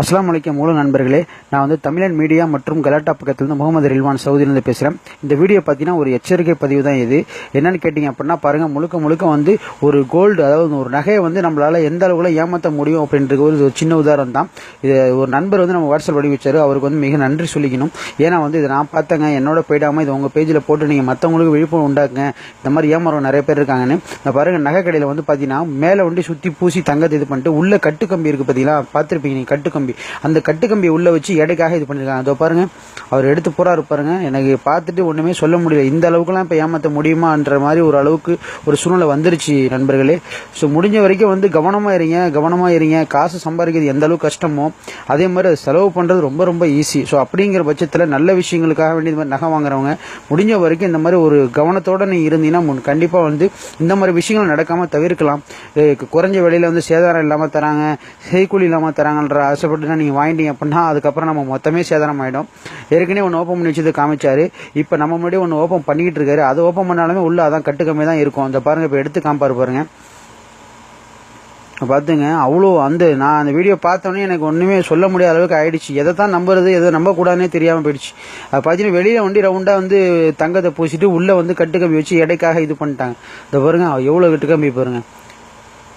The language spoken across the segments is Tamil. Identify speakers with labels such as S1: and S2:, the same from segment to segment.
S1: அஸ்ஸலாமு அலைக்கும் மூல நண்பர்களே, நான் வந்து தமிழன் மீடியா மற்றும் கலாட்டா பக்கத்திலிருந்து முகமது ரில்வான் சவுதியிலிருந்து பேசுகிறேன். இந்த வீடியோ பார்த்தீங்கன்னா ஒரு எச்சரிக்கை பதிவு தான். இது என்னன்னு கேட்டிங்க அப்படின்னா பாருங்கள், முழுக்க வந்து ஒரு கோல்டு, அதாவது ஒரு நகையை வந்து நம்மளால் எந்த அளவுக்குள்ள ஏமாற்ற முடியும் அப்படின்றது ஒரு சின்ன உதாரணம் தான். இது ஒரு நண்பர் வந்து நம்ம வாட்ஸ்அப் வழி வச்சார். அவருக்கு வந்து மிக நன்றி சொல்லிக்கணும். ஏன்னா வந்து இதை நான் பார்த்தேங்க, என்னோட போயிடாமல் இது உங்கள் பேஜில் போட்டு நீங்கள் மற்றவங்களுக்கு விழிப்புணர்வு உண்டாக்குங்க. இந்த மாதிரி ஏமாறும் நிறைய பேர் இருக்காங்கன்னு. நான் பாருங்கள், நகை கடையில் வந்து பார்த்தீங்கன்னா மேலே வந்து சுற்றி பூசி தங்கத்தை இது பண்ணிட்டு உள்ள கட்டுக்கம்பி இருக்குது பார்த்தீங்களா, பார்த்துருப்பீங்க நீங்கள் கட்டுக்கம்பி. அந்த கட்டுக்கம்பி உள்ள வச்சு எடைக்காக இது பண்ணிருக்காங்க. அதோ பாருங்க, அவர் எடுத்து போறாரு பாருங்க. எனக்கு பார்த்துட்டு ஒண்ணுமே சொல்ல முடியல. இந்த அளவுக்குலாம் இப்ப ஏமாற்ற முடியுமான்ற மாதிரி ஒரு அளவுக்கு ஒரு சூழ்நிலை வந்துருச்சு நண்பர்களே. ஸோ முடிஞ்ச வரைக்கும் வந்து கவனமா இருங்க. காசு சம்பாதிக்கிறது எந்த அளவுக்கு கஷ்டமோ அதே மாதிரி அது செலவு பண்றது ரொம்ப ஈஸி. ஸோ அப்படிங்கிற பட்சத்தில் நல்ல விஷயங்களுக்காக வேண்டிய இந்த மாதிரி நகை வாங்குறவங்க முடிஞ்ச வரைக்கும் இந்த மாதிரி ஒரு கவனத்தோட நீங்க இருந்தீங்கன்னா கண்டிப்பா வந்து இந்த மாதிரி விஷயங்கள் நடக்காம தவிர்க்கலாம். குறைஞ்ச விலையில வந்து சேதாரம் இல்லாம தராங்க, செய்கூலி இல்லாம தராங்கன்ற ஆசைப்பட்டு நீங்க வாங்கிட்டீங்க அப்படின்னா அதுக்கப்புறம் நம்ம மொத்தமே சேதாரம் ஆயிடும். ஏற்கனவே ஒன்று ஓப்பன் பண்ணி வச்சது காமிச்சாரு. இப்போ நம்ம முன்னாடி ஒன்று ஓப்பன் பண்ணிக்கிட்டு இருக்காரு. அது ஓப்பன் பண்ணாலுமே உள்ள அதான் கட்டுக்கம்மே தான் இருக்கும். அந்த பாருங்க, இப்போ எடுத்து காமிப்பாரு பாருங்க. பார்த்துங்க, அவ்வளோ நான் அந்த வீடியோ பார்த்தோன்னே எனக்கு ஒன்றுமே சொல்ல முடியாத அளவுக்கு ஆயிடுச்சு. எதை தான் நம்புறது, எதை நம்பக்கூடாதுன்னே தெரியாமல் போயிடுச்சு. அது பார்த்தீங்கன்னா வெளியில் வண்டி ரவுண்டாக வந்து தங்கத்தை பூசிட்டு உள்ளே வந்து கட்டுக்கம்பி வச்சு எடைக்காக இது பண்ணிட்டாங்க. இந்த பாருங்க, எவ்வளோ கட்டுக்கம்பி பாருங்க.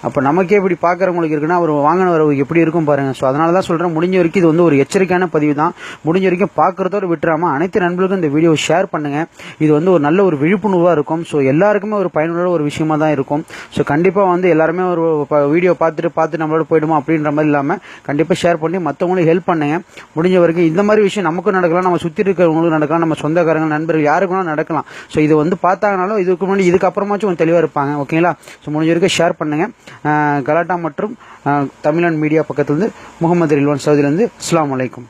S1: அப்போ நமக்கே இப்படி பார்க்குறவங்களுக்கு இருக்குன்னா அவர் வாங்கினவருக்கு எப்படி இருக்கும் பாருங்க. ஸோ அதனால தான் சொல்கிறேன், முடிஞ்ச வரைக்கும் இது வந்து ஒரு எச்சரிக்கையான பதிவு தான். முடிஞ்ச வரைக்கும் பார்க்குறதோடு விட்டுறாம அனைத்து நண்பர்களுக்கும் இந்த வீடியோ ஷேர் பண்ணுங்க. இது வந்து ஒரு நல்ல ஒரு விழிப்புணர்வாக இருக்கும். ஸோ எல்லாருக்குமே ஒரு பயனுள்ள ஒரு விஷயமா தான் இருக்கும். ஸோ கண்டிப்பாக வந்து எல்லாருமே ஒரு வீடியோ பார்த்துட்டு நம்மளோட போயிடுமா அப்படின்ற மாதிரி இல்லாமல் கண்டிப்பாக ஷேர் பண்ணி மற்றவங்களுக்கு ஹெல்ப் பண்ணுங்க. முடிஞ்ச வரைக்கும் இந்த மாதிரி விஷயம் நமக்கும் நடக்கலாம், நம்ம சுற்றி இருக்கிறவங்களுக்கும் நடக்கலாம், நம்ம சொந்தக்காரங்க நண்பர்கள் யாருக்குன்னா நடக்கலாம். ஸோ இது வந்து பார்த்தாங்கனாலும் இதுக்கு முன்னாடி இதுக்கப்புறமாச்சும் கொஞ்சம் தெளிவாக இருப்பாங்க. ஓகேங்களா? ஸோ முடிஞ்ச வரைக்கும் ஷேர் பண்ணுங்க. கலாட்டா மற்றும் தமிழன் மீடியா பக்கத்திலிருந்து முகமது ரில்வான் சவுதியிலிருந்து. அஸ்ஸலாமு அலைக்கும்.